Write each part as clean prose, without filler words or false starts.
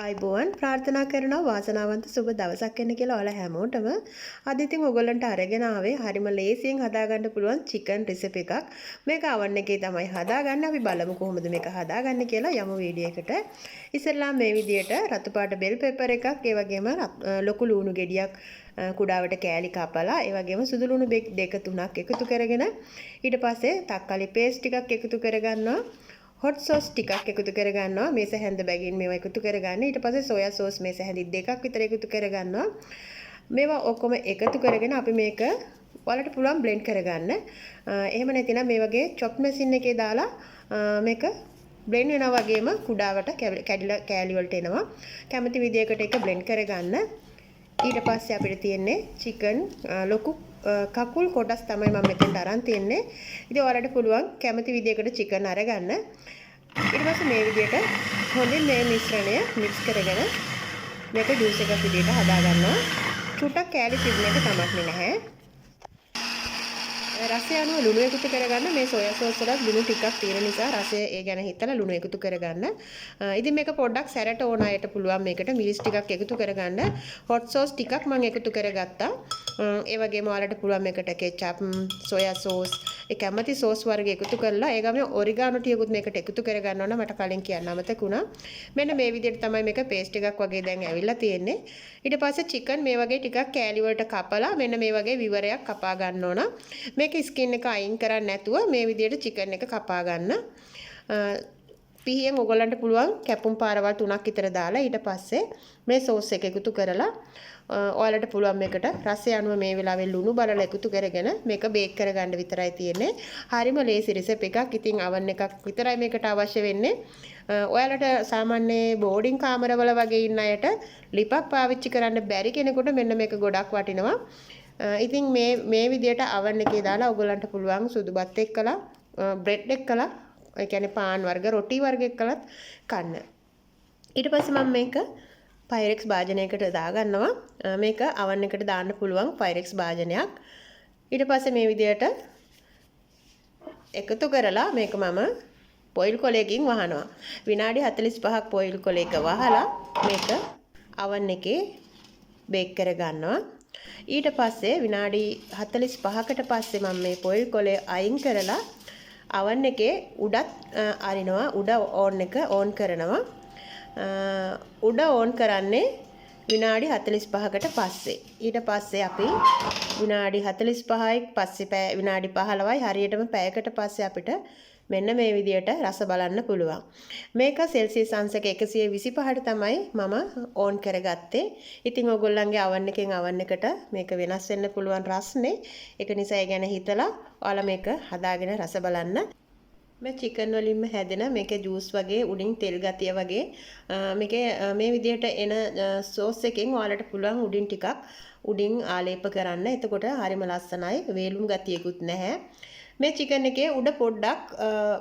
ආයිබෝවන් ප්‍රාර්ථනා කරනවා වාසනාවන්ත සුබ දවසක් වෙන්න කියලා ඔයාලා හැමෝටම. අද ඉතින් ඔයගොල්ලන්ට අරගෙන ආවේ හරිම ලේසියෙන් හදාගන්න පුළුවන් චිකන් රෙසිපි එකක්. මේක oven එකේ තමයි හදාගන්නේ. අපි බලමු කොහොමද මේක හදාගන්නේ කියලා යමු වීඩියෝ එකට. ඉතින්ලා මේ විදියට රතු පාට බෙල් පෙපර් එකක්, ඒ වගේම ලොකු ලුණු ගෙඩියක් කුඩාවට කෑලි කපලා, ඒ වගේම සුදු ලුණු දෙක තුනක් එකතු කරගෙන ඊට පස්සේ තක්කාලි පේස්ට් ටිකක් එකතු කරගන්නවා. hot sauce ටිකක් එකතු කරගන්නවා. මේස හැන්ද බැගින් මේවා එකතු කරගන්න. ඊට පස්සේ soya sauce මේස හැන්දි දෙකක් විතර එකතු කරගන්නවා. මේවා ඔක්කොම එකතු කරගෙන අපි මේක ඔයාලට පුළුවන් blend කරගන්න. එහෙම නැතිනම් මේ වගේ chop machine එකේ දාලා මේක blend වෙනවා වගේම කුඩාවට කැඩිලා කෑලි වලට එනවා. කැමති විදියකට ඒක blend කරගන්න. ඊට පස්සේ අපිට තියෙන්නේ chicken ලොකු කකුල් කොටස් තමයි මම මෙතෙන්ට අරන් තියන්නේ. ඉතින් ඔයාලට පුළුවන් කැමති විදියකට chicken අරගන්න. ඊට පස්සේ මේ විදියට හොඳින් මේ මිශ්‍රණය mix කරගෙන මේක juice එකක් විදියට හදා ගන්නවා. චුට්ටක් කෑලි තිබුණ එක කමක් නැහැ. රසය අනුව ලුණු එකතු කරගන්න. මේ soya sauce වලත් ලුණු ටිකක් තියෙන නිසා රසය ඒ ගැන හිතලා ලුණු එකතු කරගන්න. ඉතින් මේක පොඩ්ඩක් සැරට ඕන අයට පුළුවන් මේකට මිරිස් ටිකක් එකතු කරගන්න. hot sauce ටිකක් මම එකතු කරගත්තා. ඒ වගේම ඔයාලට පුළුවන් මේකට ketchup, soya sauce, ඒ කැමති sauce වර්ග එකතු කරලා ඒ ගමේ oregano ටිකකුත් මේකට එකතු කරගන්න ඕන. මට කලින් කියන්න අමතක වුණා. මෙන්න මේ විදිහට තමයි මේක paste එකක් වගේ දැන් ඇවිල්ලා තියෙන්නේ. ඊට පස්සේ chicken මේ වගේ ටිකක් කෑලි වලට කපලා මෙන්න මේ වගේ විවරයක් කපා ගන්න ඕන. මේක ස්කින් එක අයින් කරන්නේ නැතුව මේ විදිහට chicken එක කපා ගන්න. පිහියෙන් ඔයගොල්ලන්ට පුළුවන් කැපුම් පාරවල් 3ක් විතර දාලා ඊට පස්සේ මේ sauce එක එකතු කරලා ඔයාලට පුළුවන් මේකට රසය අනුව මේ වෙලාවේ ලුණු බලලා එකතු කරගෙන මේක බේක් කරගන්න විතරයි තියෙන්නේ. හරිම ලේසි රෙසිපි එකක්. ඉතින් oven එකක් විතරයි මේකට අවශ්‍ය වෙන්නේ. ඔයාලට සාමාන්‍ය බෝඩින් කාමරවල වගේ ඉන්න අයට ලිපක් පාවිච්චි කරන්න බැරි කෙනෙකුට මෙන්න මේක ගොඩක් වටිනවා. ඉතින් මේ විදියට oven එකේ දාලා ඔයගොල්ලන්ට පුළුවන් සුදු බත් එක්කලා බ්‍රෙඩ් එක්කලා, ඒ කියන්නේ පාන් වර්ග රොටි වර්ග එක්කලත් කන්න. ඊට පස්සේ මම මේක Pyrex භාජනයකට දාගන්නවා. මේක oven එකට දාන්න පුළුවන් Pyrex භාජනයක්. ඊට පස්සේ මේ විදියට එකතු කරලා මේක මම පොයිල් කොලයකින් වහනවා. විනාඩි 45ක් පොයිල් කොලයක වහලා මේක oven එකේ බේක් කරගන්නවා. ඊට පස්සේ විනාඩි 45කට පස්සේ මම මේ පොයිල් කොලය අයින් කරලා oven එකේ උඩත් අරිනවා. උඩ ඕන් එක ඕන් කරනවා. උඩ ඕන් කරන්නේ විනාඩි 45කට පස්සේ. ඊට පස්සේ අපි විනාඩි 45යි පස්සේ විනාඩි 15යි හරියටම පැයකට පස්සේ අපිට මෙන්න මේ විදියට රස බලන්න පුළුවන්. මේක සෙල්සියස් අංශක 125ට තමයි මම ඕන් කරගත්තේ. ඉතින් ඔයගොල්ලන්ගේ oven එකෙන් oven එකට මේක වෙනස් වෙන්න පුළුවන් රස්නේ. ඒක නිසා ඒ ගැන හිතලා ඔයාලා මේක හදාගෙන රස බලන්න. මේ chicken වලින්ම හැදෙන මේකේ juice වගේ උඩින් තෙල් ගතිය වගේ මේකේ මේ විදිහට එන sauce එකෙන් ඔයාලට පුළුවන් උඩින් ටිකක් උඩින් ආලේප කරන්න. එතකොට හරිම ලස්සනයි. වේලුණු ගතියකුත් නැහැ. මේ chicken එකේ උඩ පොඩ්ඩක්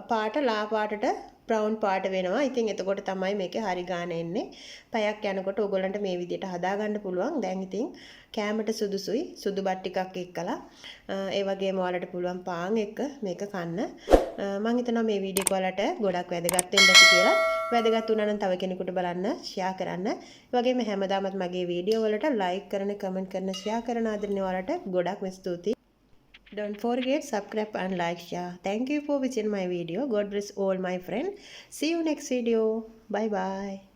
පාට ලා පාටට brown පාට වෙනවා. ඉතින් එතකොට තමයි මේකේ හරි ගාන එන්නේ. පැයක් යනකොට ඔයගොල්ලන්ට මේ විදිහට හදාගන්න පුළුවන්. දැන් ඉතින් කෑමට සුදුසුයි. සුදු බත් ටිකක් එක්කලා ඒ වගේම ඔයාලට පුළුවන් පාන් එක්ක මේක කන්න. මම හිතනවා මේ වීඩියෝ එක ඔයාලට ගොඩක් වැදගත් වෙන්න ඇති කියලා. වැදගත් වුණා නම් තව කෙනෙකුට බලන්න ෂෙයා කරන්න. ඒ වගේම හැමදාමත් මගේ වීඩියෝ වලට ලයික් කරන, කමෙන්ට් කරන, ෂෙයා කරන ආදරණීය ඔයාලට ගොඩක්ම ස්තුතියි. Don't forget subscribe and like, share. Thank you for watching my video. God bless all my friends. See you next video. Bye bye.